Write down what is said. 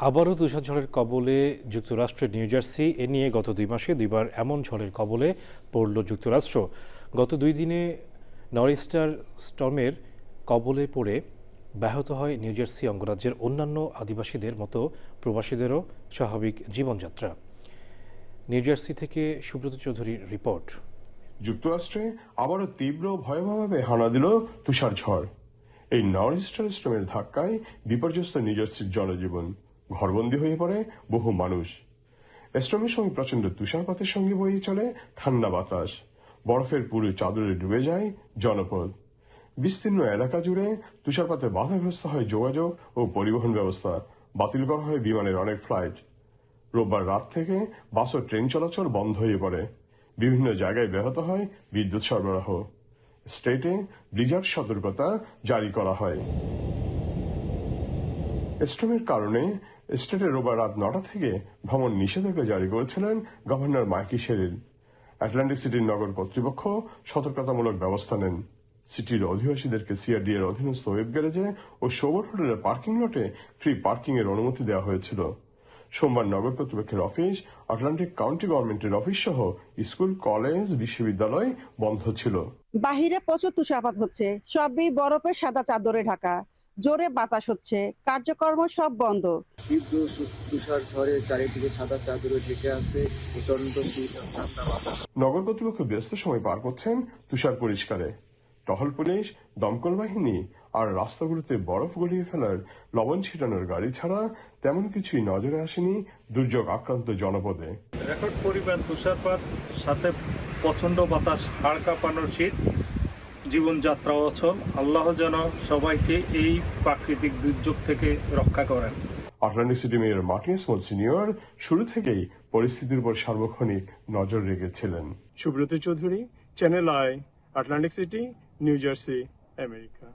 আবারও তুষারঝড়ের কবলে যুক্তরাষ্ট্রের নিউ জার্সি। এ নিয়ে গত 2 মাসে দুইবার এমন ঝড়ের কবলে পড়ল যুক্তরাষ্ট্র। গত 2 দিনে নরিস্টার স্টর্মের কবলে পড়ে ব্যাহত হয় নিউ জার্সি অঙ্গরাজ্যের অন্যান্য আদিবাসীদের মতো প্রবাসীদেরও স্বাভাবিক জীবনযাত্রা। নিউ জার্সি থেকে সুব্রত চৌধুরীর রিপোর্ট। যুক্তরাষ্ট্রে আবারও তীব্র ভয়াবহভাবে হানা দিল তুষার ঝড়। এই নরিস্টার স্টর্মের ধাক্কায় বিপর্যস্ত নিউ জার্সির জনজীবন, ঘরবন্দি হয়ে পড়ে বহু মানুষ। স্টর্মের সঙ্গে প্রচন্ড তুষারপাতের সঙ্গে বয়ে চলে ঠান্ডা বাতাস, বরফের পুরো চাদরে ডুবে যায় জনপদ। বিস্তীর্ণ এলাকা জুড়ে তুষারপাতে বাধাগ্রস্ত হয় যোগাযোগ ও পরিবহন ব্যবস্থা, বাতিল করা হয় বিমানের অনেক ফ্লাইট। রোববার রাত থেকে বাস ও ট্রেন চলাচল বন্ধ হয়ে পড়ে। বিভিন্ন জায়গায় ব্যাহত হয় বিদ্যুৎ সরবরাহ। স্টেটে ব্লিজার্ড সতর্কতা জারি করা হয়। স্টর্মের কারণে স্টেটে রোববার রাত 9টা থেকে ভ্রমণ নিষেধাজ্ঞা জারি করেছিলেন গভর্নর মাইকি শেরিল। আটলান্টিক সিটির নগর কর্তৃপক্ষ সতর্কতামূলক ব্যবস্থা নেন। সিটির অধিবাসীদেরকে সিআরডি এর অধীনস্থ ওয়েব গ্যারেজে ও সোবর হোটেলের পার্কিং লটে ফ্রি পার্কিং এর অনুমতি দেওয়া হয়েছিল। সোমবার নগর কর্তৃপক্ষের অফিস, আটলান্টিক কাউন্টি গভর্নমেন্টের অফিস সহ স্কুল, কলেজ, বিশ্ববিদ্যালয় বন্ধ ছিল। বাহিরে প্রচুর তুষারপাত হচ্ছে, সবই বরফের সাদা চাদরে ঢাকা, জোরে বাতাস হচ্ছে, কার্যকর্ম সব বন্ধ। তীব্র তুষার ঝড়ে চারিদিকে সাদা চাদরে ঢেকে আছে, প্রচন্ড শীত ও ঠান্ডা বাতাস। নগর কর্তৃপক্ষ ব্যস্ত সময় পার করছেন তুষার পরিষ্কারে। টহল পুলিশ, দমকল বাহিনী আর রাস্তাগুলোতে বরফ গলিয়ে ফেলার লবণ ছিটানোর গাড়ি ছাড়া তেমন কিছুই নজরে আসেনি দুর্যোগ আক্রান্ত জনপদে। রেকর্ড পরিমাণ তুষারপাত, সাথে প্রচন্ড বাতাস, হাড় কাঁপানোর শীত, জীবনযাত্রা অচল। আল্লাহ যেন সবাইকে এই প্রাকৃতিক দুর্যোগ থেকে রক্ষা করেন। Atlantic city mayor Martin small senior শুরু থেকেই পরিস্থিতির উপর সার্বক্ষণিক নজর রেখেছিলেন। Subrata Chowdhury, channel I, Atlantic city, new jersey, America.